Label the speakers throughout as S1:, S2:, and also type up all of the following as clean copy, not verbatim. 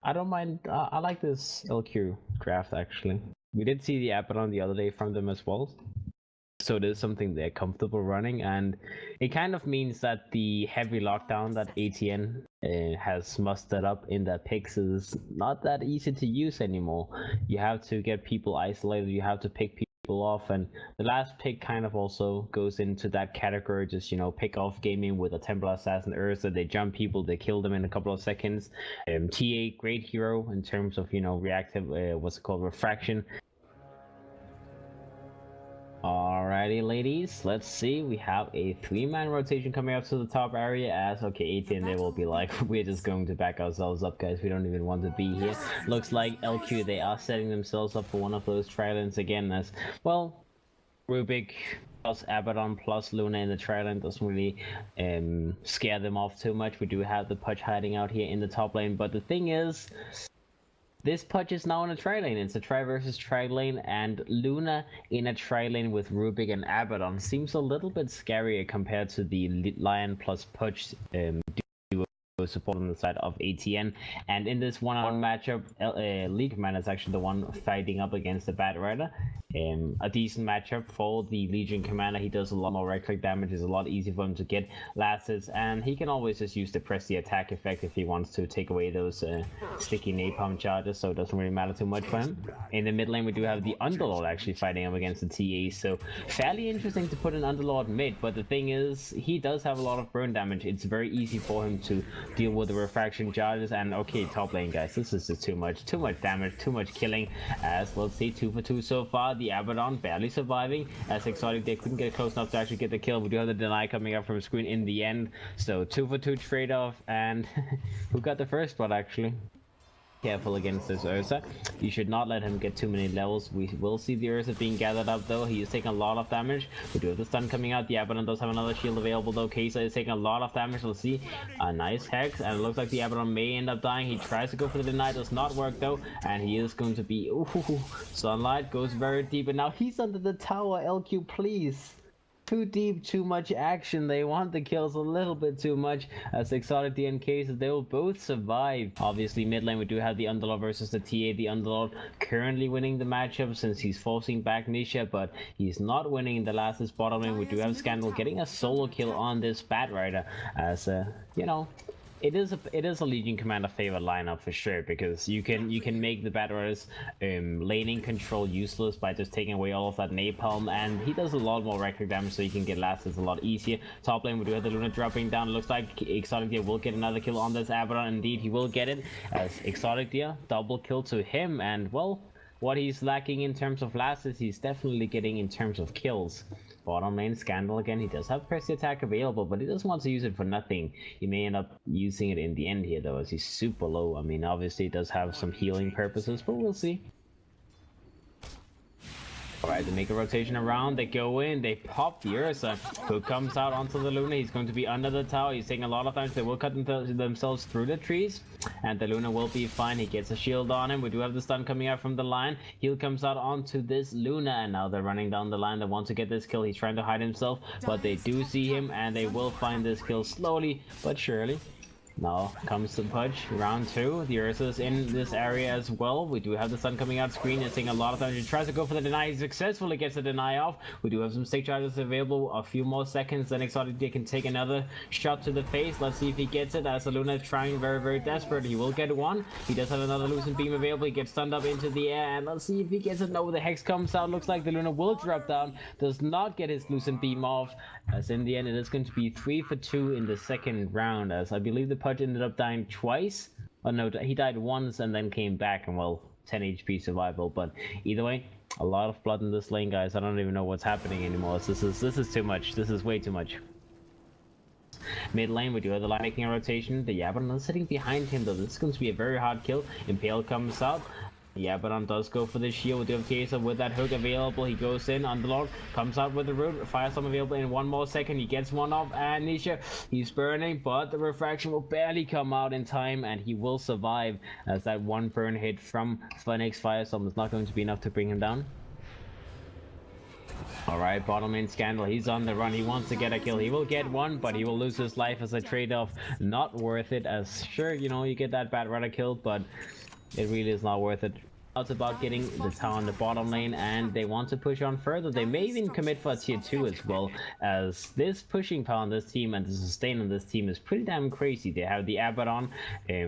S1: I don't mind. I like this LQ draft actually. We did see the Abaddon the other day from them as well. So it is something they're comfortable running, and it kind of means that the heavy lockdown that ATN has mustered up in their picks is not that easy to use anymore. You have to get people isolated, you have to pick people off, and the last pick kind of also goes into that category, just, you know, pick off gaming with a Templar Assassin Ursa. They jump people, they kill them in a couple of seconds. TA, great hero in terms of, you know, reactive, what's it called, refraction. Alrighty, ladies, let's see. We have a 3-man rotation coming up to the top area as, okay, 18, they will be like, we're just going to back ourselves up, guys. We don't even want to be here. Looks like LQ, they are setting themselves up for one of those tridents again as, well, Rubik plus Abaddon plus Luna in the trident doesn't really scare them off too much. We do have the Pudge hiding out here in the top lane, but the thing is, this Pudge is now in a tri-lane. It's a tri versus tri-lane, and Luna in a tri-lane with Rubik and Abaddon seems a little bit scarier compared to the Lion plus Pudge duo support on the side of ATN. And in this one-on-one matchup, League Commander is actually the one fighting up against the Bat Rider. A decent matchup for the Legion Commander. He does a lot more right-click damage. It's a lot easier for him to get lasses, and he can always just use the press the attack effect if he wants to take away those sticky napalm charges, so it doesn't really matter too much for him. In the mid lane, we do have the Underlord actually fighting up against the TA, so fairly interesting to put an Underlord mid, but the thing is, he does have a lot of burn damage. It's very easy for him to deal with the refraction charges, and okay, top lane, guys, this is just too much damage, too much killing, as let's see, 2 for 2 so far. The Abaddon barely surviving, as Exotic they couldn't get close enough to actually get the kill. We do have the deny coming up from the screen in the end, so 2 for 2 trade-off, and who got the first spot actually? Careful against this Ursa. You should not let him get too many levels. We will see the Ursa being gathered up though. He is taking a lot of damage. We do have the stun coming out. The Abaddon does have another shield available though. Kesa is taking a lot of damage. We'll see a nice hex, and it looks like the Abaddon may end up dying. He tries to go for the deny, does not work though, and he is going to be, ooh, sunlight goes very deep, and now he's under the tower. LQ, please. Too deep, too much action. They want the kills a little bit too much. As Exotic D and Cases, they will both survive. Obviously, mid lane we do have the Underlord versus the TA. The Underlord currently winning the matchup since he's forcing back Nisha, but he's not winning in the last bottom lane. We do have Scandal getting a solo kill on this Bat Rider, as you know, it is a Legion Commander favorite lineup for sure, because you can make the Bat Rider's laning control useless by just taking away all of that napalm, and he does a lot more right-click damage, so you can get lasses a lot easier. Top lane we do have the Luna dropping down. It looks like Exotic Deer will get another kill on this Abaddon. Indeed, he will get it, as Exotic Deer double kill to him, and well, what he's lacking in terms of lasses, he's definitely getting in terms of kills. Bottom lane, Scandal again. He does have press the attack available, but he doesn't want to use it for nothing. He may end up using it in the end here though, as he's super low. I mean, obviously it does have some healing purposes, but we'll see. Alright, they make a rotation around, they go in, they pop the Ursa, who comes out onto the Luna. He's going to be under the tower, he's taking a lot of damage. They will cut themselves through the trees, and the Luna will be fine. He gets a shield on him. We do have the stun coming out from the line. Heal comes out onto this Luna, and now they're running down the line. They want to get this kill. He's trying to hide himself, but they do see him, and they will find this kill slowly but surely. Now comes the Pudge, round 2. The Ursa's in this area as well. We do have the sun coming out screen. It's taking a lot of damage. He tries to go for the deny. He successfully gets the deny off. We do have some stick charges available. A few more seconds, then Exotic D can take another shot to the face. Let's see if he gets it, as Luna is trying very desperate. He will get one. He does have another Lucent Beam available. He gets stunned up into the air, and let's see if he gets it. No, the Hex comes out. Looks like the Luna will drop down. Does not get his Lucent Beam off, as in the end it is going to be 3 for 2 in the second round, as I believe the Pudge ended up dying twice. Oh no, he died once and then came back, and well, 10 HP survival. But either way, a lot of blood in this lane, guys. I don't even know what's happening anymore. This is too much. This is way too much. Mid lane, we do have the line making a rotation. The Abaddon is sitting behind him though. This is going to be a very hard kill. Impale comes out. Yeah, Abaddon does go for the shield. We do have Kesa with that hook available. He goes in. Underlord comes out with the root. Firestorm available in 1 more second. He gets one off, and Nisha, he's burning, but the refraction will barely come out in time, and he will survive, as that one burn hit from Phoenix Firestorm is not going to be enough to bring him down. Alright, bottom lane Scandal, he's on the run, he wants to get a kill, he will get one, but he will lose his life as a trade-off. Not worth it, as sure, you know, you get that bad runner kill, but it really is not worth it. It's about getting the tower on the bottom lane, and they want to push on further. They may even commit for a tier 2 as well, as this pushing power on this team and the sustain on this team is pretty damn crazy. They have the Abaddon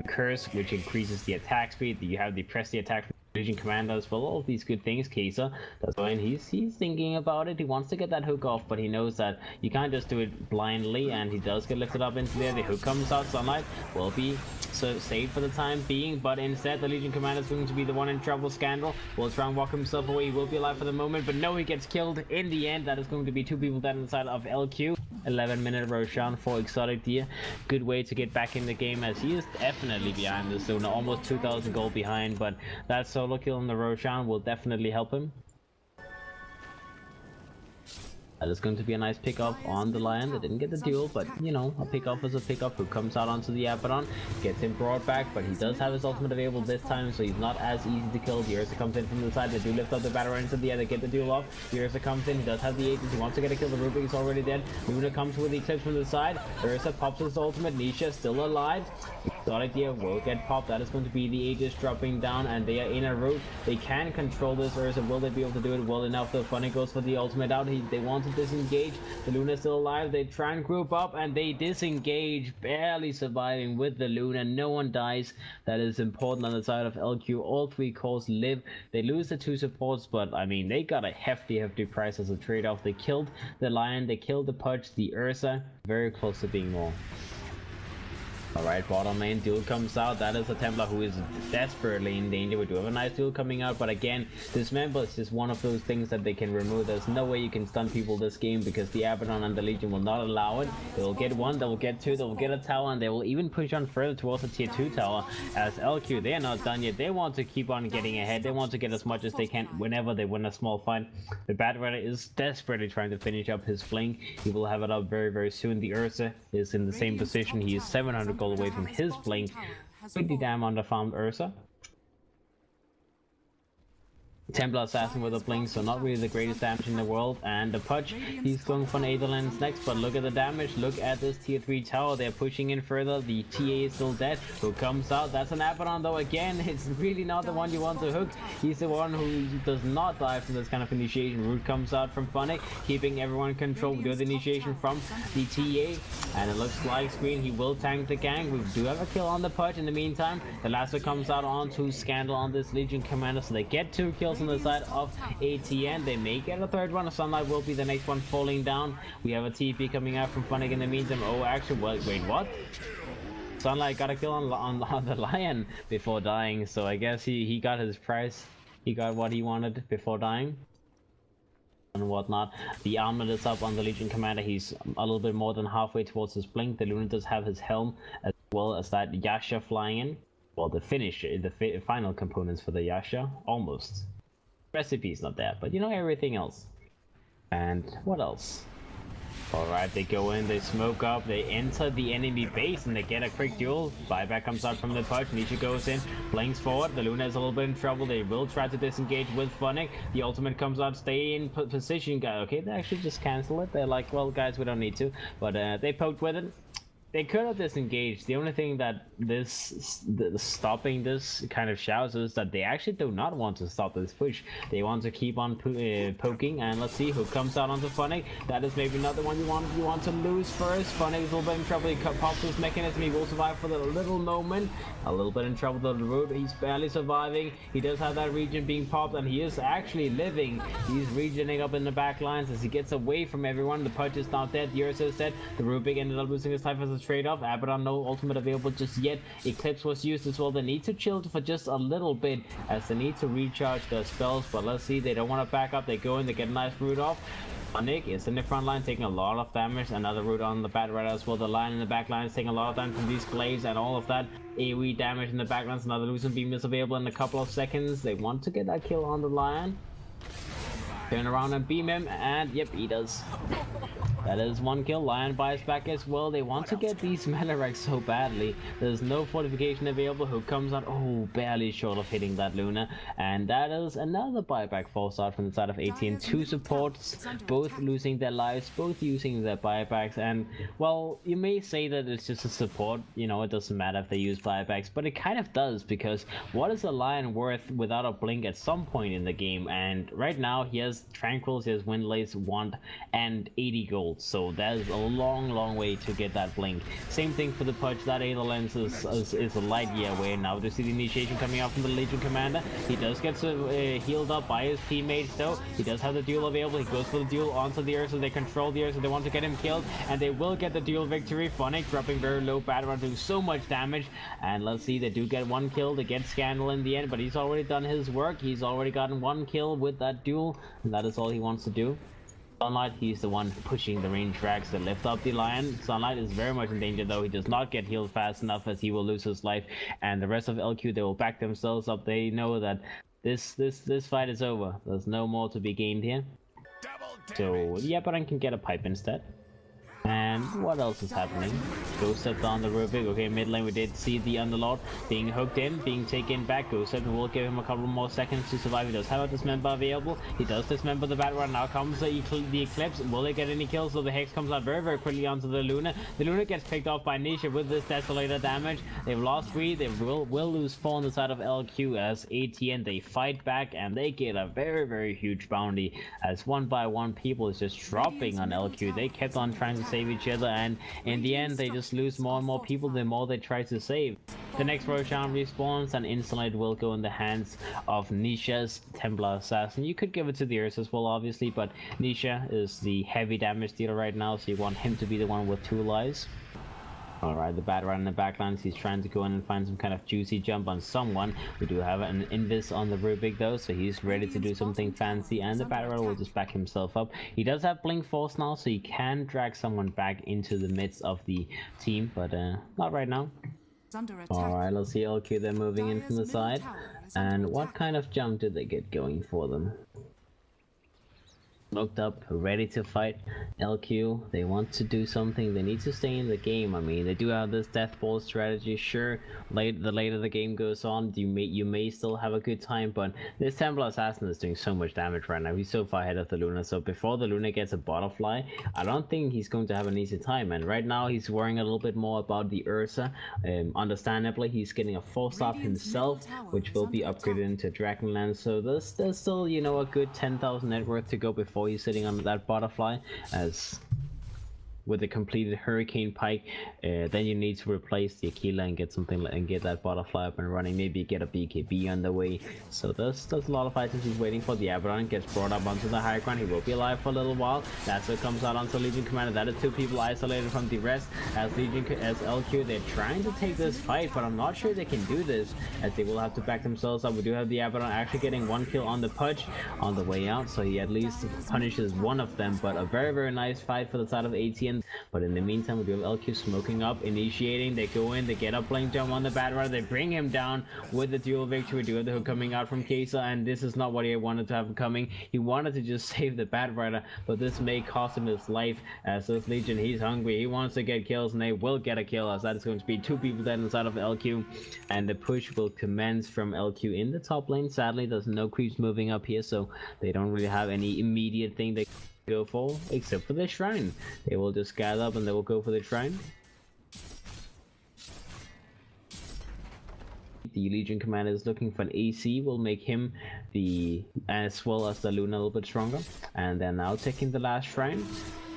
S1: Curse, which increases the attack speed. You have the press the attack Legion Commander as well, all of these good things. Kai'Sa, that's why he's thinking about it. He wants to get that hook off, but he knows that you can't just do it blindly, and he does get lifted up into there. The hook comes out, Sunlight will be so saved for the time being, but instead the Legion Commander is going to be the one in trouble. Scandal will try and walk himself away. He will be alive for the moment, but no, he gets killed in the end. That is going to be 2 people dead inside of LQ. 11-minute Roshan for Exotic Deer. Good way to get back in the game, as he is definitely behind the zone, almost 2,000 gold behind, but that solo kill on the Roshan will definitely help him. That is going to be a nice pickup on the Lion. They didn't get the duel, but you know, a pickup is a pickup. Who comes out onto the Abaddon, gets him brought back, but he does have his ultimate available this time, so he's not as easy to kill. The Ursa comes in from the side. They do lift up the battle into the air. They get the duel off. The Ursa comes in. He does have the Aegis. He wants to get a kill. The Rubik is already dead. Luna comes with the Eclipse from the side. Ursa pops his ultimate. Nisha still alive. Exotic Deer will get popped. That is going to be the Aegis dropping down, and they are in a route. They can control this Ursa. Will they be able to do it well enough? The Funny goes for the ultimate out. They want to disengage. The Luna is still alive. They try and group up, and they disengage, barely surviving with the Luna. No one dies. That is important on the side of LQ. All 3 cores live. They lose the 2 supports, but I mean, they got a hefty price as a trade-off. They killed the Lion. They killed the Pudge, the Ursa. Very close to being more. Alright, bottom lane, duel comes out. That is a Templar who is desperately in danger. We do have a nice duel coming out, but again, Dismember is just one of those things that they can remove. There's no way you can stun people this game, because the Abaddon and the Legion will not allow it. They will get 1, they will get 2, they will get a tower, and they will even push on further towards the tier 2 tower. As LQ, they are not done yet. They want to keep on getting ahead. They want to get as much as they can whenever they win a small fight. The Bad Rider is desperately trying to finish up his flank. He will have it up very soon. The Ursa is in the same position. He is 700 gold away from his flank. Pretty damn underfarmed Ursa. Templar Assassin with a blink, so not really the greatest damage in the world. And the Pudge, he's going for Netherlands next, but look at the damage. Look at this tier 3 tower. They're pushing in further. The TA is still dead. Who comes out? That's an Abaddon, though. Again, it's really not the one you want to hook. He's the one who does not die from this kind of initiation. Root comes out from Funny, keeping everyone controlled. Good initiation from the TA, and it looks like Screen, he will tank the gang. We do have a kill on the Pudge in the meantime. The Lasso comes out onto Scandal on this Legion Commander, so they get 2 kills on the side of ATN. They may get a 3rd one. Sunlight will be the next one falling down. We have a TP coming out from Funny in the meantime. Oh, actually, wait, what? Sunlight got a kill on the Lion before dying, so I guess he got his price. He got what he wanted before dying and whatnot. The armor is up on the Legion Commander. He's a little bit more than halfway towards his blink. The Luna does have his helm, as well as that Yasha flying in. Well, the final components for the Yasha, almost. Recipe's not there, but you know, everything else. And what else? Alright, they go in, they smoke up, they enter the enemy base, and they get a quick duel. Buyback comes out from the Pudge. Nisha goes in, blinks forward. The Luna is a little bit in trouble. They will try to disengage with Funny. The ultimate comes out, stay in position. Okay, they actually just cancel it. They're like, well, guys, we don't need to. But they poked with it. They could have disengaged. The only thing that stopping this kind of shows is that they actually do not want to stop this push. They want to keep on poking, and let's see who comes out onto Funny. That is maybe not the one you want to lose first. Funny is a little bit in trouble. He pops his mechanism. He will survive for the little moment. A little bit in trouble with the root. He's barely surviving. He does have that region being popped, and he is actually living. He's regening up in the back lines as he gets away from everyone. The Pudge is not dead. The Ursa is dead. The Rubik ended up losing his life as a trade-off. Abaddon, no ultimate available just yet. Eclipse was used as well. They need to chill for just a little bit, as they need to recharge their spells, but let's see. They don't want to back up. They go in, they get a nice root off. Nick is in the front line taking a lot of damage. Another root on the Bad Rider as well. The line in the back line is taking a lot of damage from these glaives and all of that AoE damage in the background. Another Lucent Beam is available in a couple of seconds. They want to get that kill on the Lion. Turn around and beam him, and yep, he does. That is one kill. Lion buys back as well. They want to get these Melaraks so badly. There's no fortification available. Who comes out? Oh, barely short of hitting that Luna. And that is another buyback false start from the side of 18. Two supports, both losing their lives, both using their buybacks. And, well, you may say that it's just a support. You know, it doesn't matter if they use buybacks. But it kind of does, because what is a Lion worth without a blink at some point in the game? And right now, he has Tranquils, he has Windlace, Wand, and 80 gold. So that is a long way to get that blink. Same thing for the Pudge. That Aether Lens is a light year away now. To see the initiation coming out from the Legion Commander. He does get healed up by his teammates though. He does have the duel available. He goes for the duel onto the Ursa. They control the Ursa. They want to get him killed, and they will get the duel victory. Phonic dropping very low, Battleron doing so much damage, and let's see, they do get one kill. They get Scandal in the end, but he's already done his work. He's already gotten one kill with that duel, and that is all he wants to do. Sunlight, he's the one pushing the range tracks to lift up the Lion. Sunlight is very much in danger though. He does not get healed fast enough, as he will lose his life, and the rest of LQ, they will back themselves up. They know that this fight is over. There's no more to be gained here. So yeah, but I can get a pipe instead. And what else is happening? Ghost Step down the Rubik. Okay, mid lane we did see the Underlord being hooked in, being taken back. Ghost Step will give him a couple more seconds to survive. He does have a dismember available. He does dismember the Battleron. Now comes the Eclipse. Will they get any kills? So the Hex comes out very quickly onto the Luna. The Luna gets picked off by Nisha with this Desolator damage. They've lost 3. They will lose 4 on the side of LQ as ATN. They fight back and they get a very huge bounty, as one by one people is just dropping on LQ. They kept on trying to save each other, and in the end they just lose more and more people the more they try to save. The next Roshan respawns, and instantly it will go in the hands of Nisha's Templar Assassin. You could give it to the Ursa as well, obviously, but Nisha is the heavy damage dealer right now, so you want him to be the one with 2 lives. Alright, the Battleron in the backlines, he's trying to go in and find some kind of juicy jump on someone. We do have an Invis on the Rubik though, so he's ready to do something fancy, and the Battleron will just back himself up. He does have Blink Force now, so he can drag someone back into the midst of the team, but not right now. Alright, let's see LQ, they're moving in from the side. And what kind of jump did they get going for them? Looked up, ready to fight. LQ, they want to do something. They need to stay in the game. I mean, they do have this death ball strategy. Sure, the later the game goes on, you may still have a good time, but this Templar Assassin is doing so much damage right now. He's so far ahead of the Luna, so before the Luna gets a butterfly, I don't think he's going to have an easy time. And right now he's worrying a little bit more about the Ursa. Understandably, he's getting a 4-star himself, which will be upgraded into Dragonlance. So there's still, you know, a good 10,000 net worth to go before he's sitting on that butterfly. As with the completed Hurricane Pike, then you need to replace the Aquila and get something and get that butterfly up and running. Maybe get a BKB on the way. So there's a lot of items he's waiting for. The Abaddon gets brought up onto the high ground. He will be alive for a little while. That's what comes out onto Legion Commander. That is 2 people isolated from the rest. As LQ, they're trying to take this fight, but I'm not sure they can do this, as they will have to back themselves up. We do have the Abaddon actually getting 1 kill on the Pudge on the way out, so he at least punishes one of them. But a very nice fight for the side of ATN. But in the meantime, we do have LQ smoking up, initiating. They go in, they get a blink jump on the Battleron, they bring him down with the dual victory. We do have the hook coming out from Kesa, and this is not what he wanted to have coming. He wanted to just save the Batrider, but this may cost him his life, as this Legion, he's hungry. He wants to get kills, and they will get a kill, as that is going to be 2 people dead inside of LQ, and the push will commence from LQ in the top lane. Sadly, there's no creeps moving up here, so they don't really have any immediate thing they go for, except for the shrine. They will just gather up and they will go for the shrine. The Legion Commander is looking for an AC, will make him as well as the Luna a little bit stronger, and they're now taking the last shrine.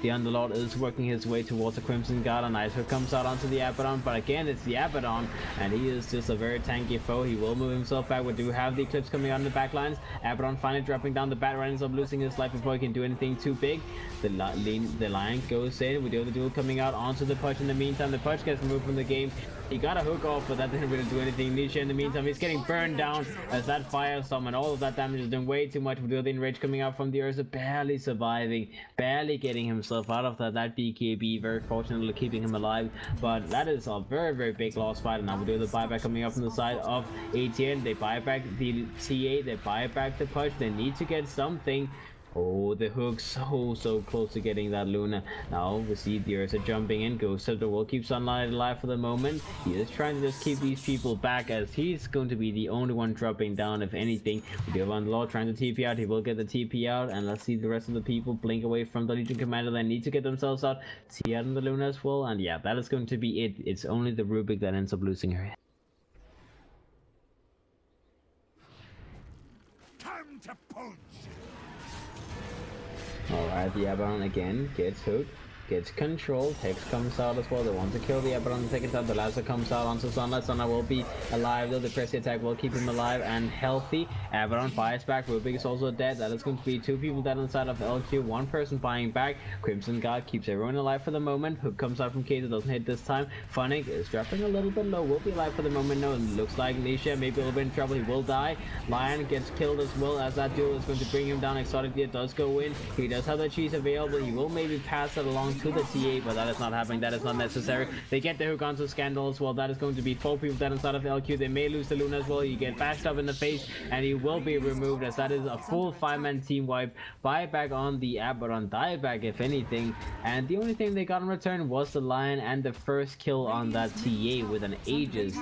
S1: The Underlord is working his way towards the Crimson Guard, and Icehook comes out onto the Abaddon, but again it's the Abaddon, and he is just a very tanky foe. He will move himself back. We do have the Eclipse coming out in the backlines. Abaddon finally dropping down. The Battleron ends up losing his life before he can do anything too big. The Lion goes in. We do have the duel coming out onto the Pudge. In the meantime, the Pudge gets removed from the game. He got a hook off, but that didn't really do anything. Nisha, in the meantime, he's getting burned down as that firestorm and all of that damage is doing way too much. We do have the enrage coming out from the Ursa, barely surviving, barely getting himself out of that BKB, very fortunately keeping him alive. But that is a very big loss fight. And now we do the buyback coming up from the side of ATN. They buy back the TA, they buy back the Push. They need to get something. Oh, the hook so close to getting that Luna. Now we see the Ursa jumping in. Ghost of the World keeps Sunlight alive for the moment. He is trying to just keep these people back, as he's going to be the only one dropping down if anything. We do have Law trying to TP out. He will get the TP out, and let's see the rest of the people blink away from the Legion Commander. They need to get themselves out. See out in the Luna as well, and yeah, that is going to be it. It's only the Rubik that ends up losing her.
S2: Time to punch.
S1: Alright, the Abaddon again gets hooked, gets controlled. Hex comes out as well. They want to kill the Abaddon the second time. The Lasso comes out onto Sunlight. Sunlight will be alive though. The Pressy attack will keep him alive and healthy. Abaddon fires back. Rubik is also dead. That is going to be 2 people dead inside of LQ. 1 person firing back. Crimson Guard keeps everyone alive for the moment. Hook comes out from Case. It doesn't hit this time. Funnick is dropping a little bit low. Will be alive for the moment. No, it looks like Nisha maybe a little bit in trouble. He will die. Lion gets killed as well, as that duel is going to bring him down. Exotic Deer does go in. He does have the cheese available. He will maybe pass it along to the TA, but that is not happening. That is not necessary. They get the hook onto Scandal as well. That is going to be 4 people dead inside of LQ. They may lose the Luna as well. You get bashed up in the face, and he will be removed, as that is a full 5-man team wipe. Buyback on the Abaddon, dieback if anything, and the only thing they got in return was the Lion and the first kill on that TA with an Aegis.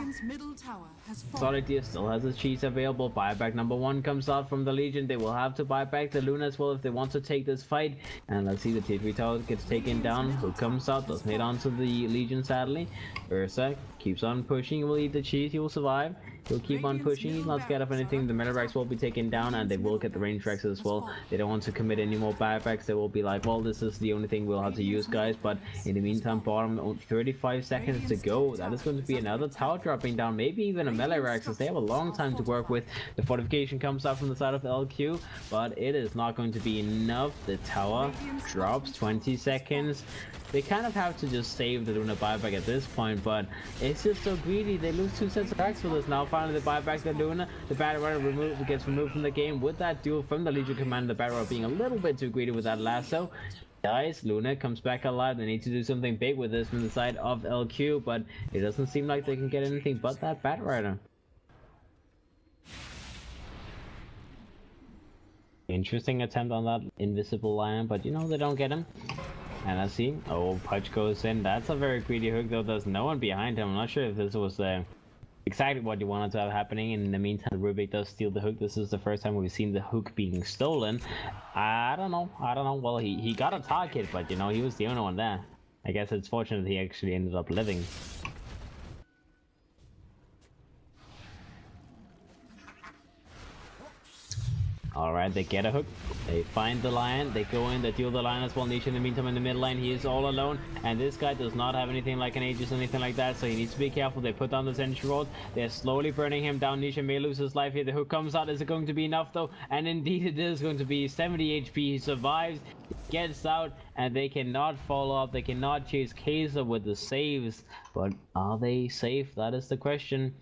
S1: Exotic Deer still has his cheese available. Buyback number 1 comes out from the Legion. They will have to buy back the Luna as well if they want to take this fight. And let's see, the T3 tower gets taken down. Hook comes out, doesn't hit onto the Legion sadly. Ursa keeps on pushing. He will eat the cheese. He will survive. He'll keep on pushing. He's not scared of anything. The Metarex will be taken down, and they will get the range Rex as well. They don't want to commit any more buybacks. They will be like, well, this is the only thing we'll have to use, guys. But in the meantime, bottom, 35 seconds to go. That is going to be another tower dropping down, maybe even a melee Rex, as they have a long time to work with. The fortification comes out from the side of LQ, but it is not going to be enough. The tower drops 20 seconds. They kind of have to just save the Luna buyback at this point, but it's just so greedy. They lose 2 sets of racks for this. Now finally they buy back the Luna. The Battle Rider gets removed from the game with that duel from the Legion Commander. The Battle Rider being a little bit too greedy with that lasso. Dies. Luna comes back alive. They need to do something big with this from the side of LQ, but it doesn't seem like they can get anything but that Battle Rider. Interesting attempt on that invisible lion, but you know, they don't get him. And I see, oh, Pudge goes in. That's a very greedy hook, though. There's no one behind him. I'm not sure if this was exactly what you wanted to have happening. In the meantime, Rubik does steal the hook. This is the first time we've seen the hook being stolen. I don't know. Well, he got a target, but you know, he was the only one there. I guess it's fortunate he actually ended up living. Alright, they get a hook. They find the lion. They go in. They deal the lion as well. Nisha in the meantime in the mid lane. He is all alone. And this guy does not have anything like an Aegis or anything like that. So he needs to be careful. They put down the sentry rod. They're slowly burning him down. Nisha may lose his life here. The hook comes out. Is it going to be enough though? And indeed it is going to be 70 HP. He survives. Gets out. And they cannot follow up. They cannot chase Kaiser with the saves. But are they safe? That is the question.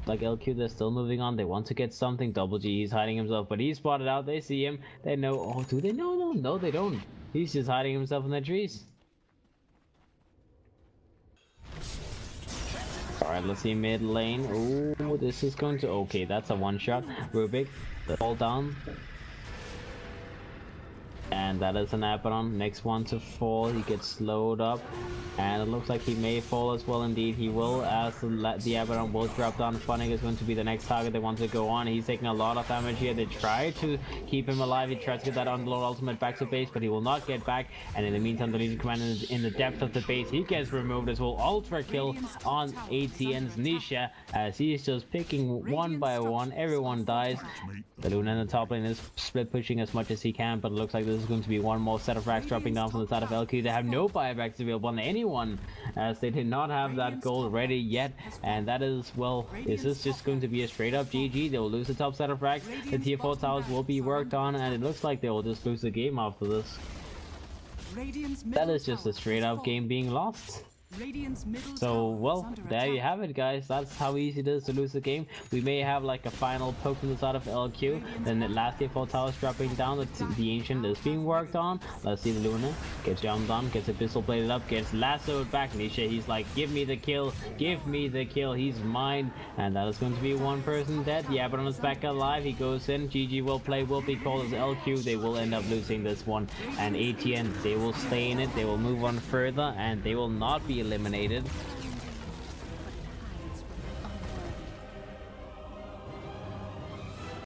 S1: Like LQ, they're still moving on. They want to get something. Double G, he's hiding himself, but he's spotted out. They see him. They know. Oh, do they know? No, they don't. He's just hiding himself in the trees. Alright, let's see mid lane. Oh, this is going to... Okay, that's a one-shot. Rubik, fall down. And that is an Abaddon. Next one to fall. He gets slowed up. And it looks like he may fall as well. Indeed, he will, as the Abaddon will drop down. Funnick is going to be the next target they want to go on. He's taking a lot of damage here. They try to keep him alive. He tries to get that Underlord ultimate back to base, but he will not get back. And in the meantime, the Legion Commander is in the depth of the base. He gets removed as well. Ultra kill on ATN's Nisha, as he's just picking one by one. Everyone dies. The Luna in the top lane is split pushing as much as he can, but it looks like this is going to be one more set of racks dropping down from the side of LQ. They have no buybacks available on anyone, as they did not have that gold ready yet. And that is, well, this is just going to be a straight up GG. They will lose the top set of racks. The tier 4 towers will be worked on, and it looks like they will just lose the game after this. That is just a straight up game being lost.
S3: Radiant's middle
S1: So,
S3: tower is
S1: well,
S3: under
S1: there you
S3: attack.
S1: have it, guys. That's how easy it is to lose the game. We may have like a final poke from the side of LQ. Then the last default tower is dropping down. The Ancient is being worked on. Let's see the Luna. Gets jumped on, gets a pistol bladed up, gets lassoed back. Nisha, he's like, give me the kill, give me the kill, he's mine. And that is going to be one person dead. The Abaddon is back alive. He goes in. GG will play, will be called as LQ. They will end up losing this one. And ATN, they will stay in it. They will move on further and they will not be eliminated.